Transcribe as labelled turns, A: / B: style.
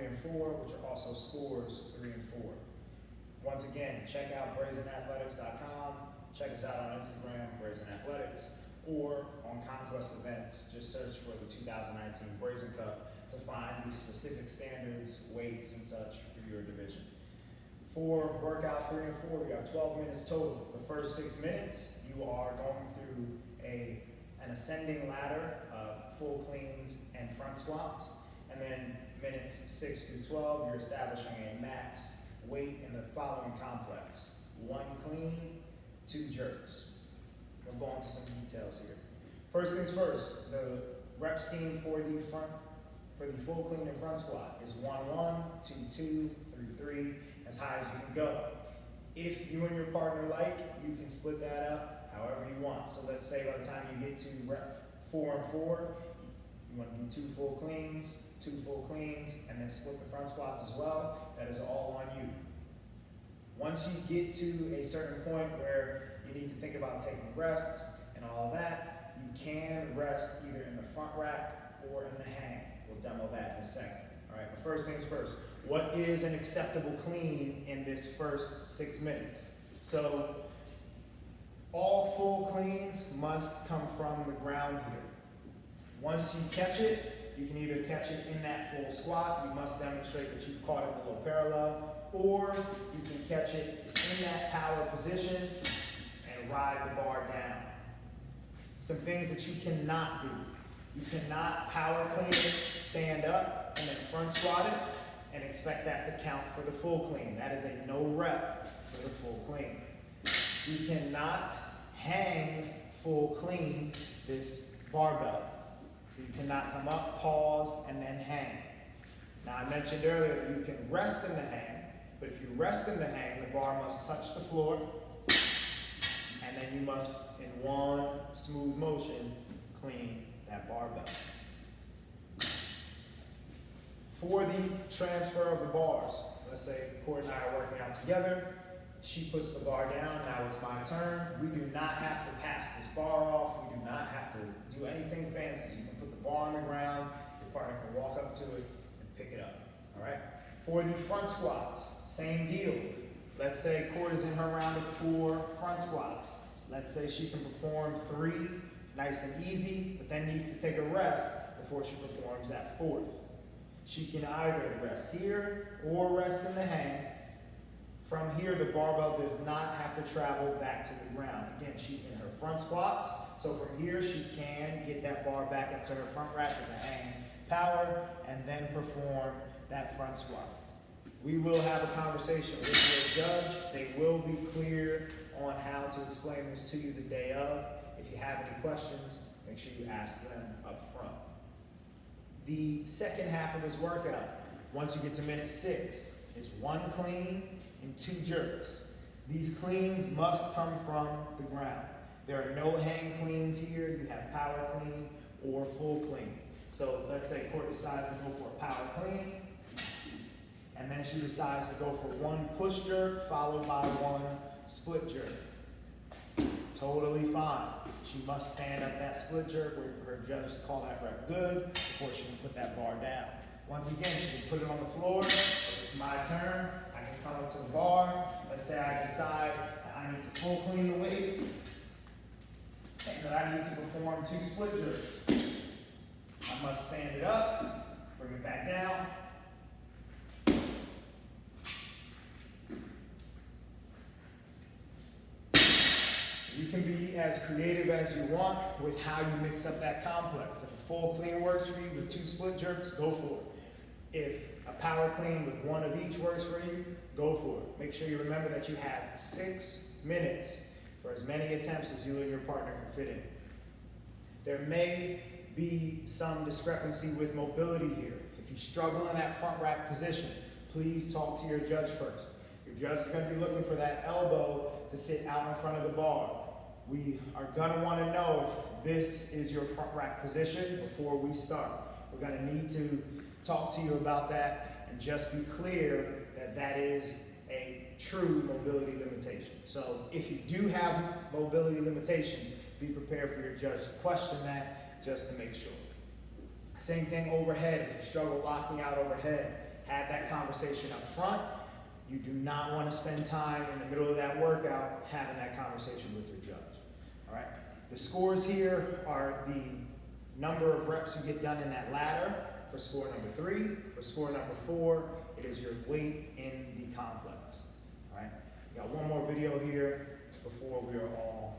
A: 3 and 4, which are also scores 3 and 4. Once again, check out brazenathletics.com. Check us out on Instagram, Brazen Athletics, or on Conquest Events. Just search for the 2019 Brazen Cup to find the specific standards, weights, and such for your division. For workout 3 and 4, you have 12 minutes total. The first 6 minutes, you are going through an ascending ladder of full cleans and front squats. And then minutes 6 through 12, you're establishing a max weight in the following complex: 1 clean, 2 jerks. We'll go into some details here. First things first, the rep scheme for the full clean and front squat is 1-1, 2-2, 3-3, as high as you can go. If you and your partner like, you can split that up however you want. So let's say by the time you get to rep 4 and 4, you want to do 2 full cleans, 2 full cleans, and then split the front squats as well. That is all on you. Once you get to a certain point where you need to think about taking rests and all of that, you can rest either in the front rack or in the hang. We'll demo that in a second. All right, but first things first, what is an acceptable clean in this first 6 minutes? So all full cleans must come from the ground here. Once you catch it, you can either catch it in that full squat. You must demonstrate that you've caught it below parallel, or you can catch it in that power position and ride the bar down. Some things that you cannot do. You cannot power clean it, stand up, and then front squat it, and expect that to count for the full clean. That is a no rep for the full clean. You cannot hang full clean this barbell. So you cannot come up, pause, and then hang. Now I mentioned earlier you can rest in the hang, but if you rest in the hang, the bar must touch the floor, and then you must, in one smooth motion, clean that barbell. For the transfer of the bars, let's say Court and I are working out together. She puts the bar down, now it's my turn. We do not have to pass this bar off. We do not have to do anything fancy. You can put the bar on the ground, your partner can walk up to it and pick it up, all right? For the front squats, same deal. Let's say Court is in her round of 4 front squats. Let's say she can perform 3 nice and easy, but then needs to take a rest before she performs that 4th. She can either rest here or rest in the hang. From here, the barbell does not have to travel back to the ground. Again, she's in her front squats, so from here she can get that bar back into her front rack with a hang power and then perform that front squat. We will have a conversation with your judge. They will be clear on how to explain this to you the day of. If you have any questions, make sure you ask them up front. The second half of this workout, once you get to minute 6, is 1 clean and 2 jerks. These cleans must come from the ground. There are no hang cleans here. You have power clean or full clean. So let's say Court decides to go for a power clean, and then she decides to go for 1 push jerk followed by 1 split jerk. Totally fine. She must stand up that split jerk, wait for her judge to call that rep good before she can put that bar down. Once again, she can put it on the floor. If it's my turn, I can come up to the bar. Let's say I decide that I need to full clean the weight and that I need to perform 2 split jerks. I must stand it up, bring it back down. You can be as creative as you want with how you mix up that complex. If a full clean works for you with 2 split jerks, go for it. If a power clean with 1 of each works for you, go for it. Make sure you remember that you have 6 minutes for as many attempts as you and your partner can fit in. There may be some discrepancy with mobility here. If you struggle in that front rack position, please talk to your judge first. Your judge is going to be looking for that elbow to sit out in front of the bar. We are going to want to know if this is your front rack position before we start. We're going to need to talk to you about that and just be clear that that is a true mobility limitation. So if you do have mobility limitations, be prepared for your judge to question that just to make sure. Same thing overhead. If you struggle locking out overhead, have that conversation up front. You do not want to spend time in the middle of that workout having that conversation with your judge. All right. The scores here are the number of reps you get done in that ladder for score number 3. For score number 4, it is your weight in the complex. All right. We got one more video here before we are all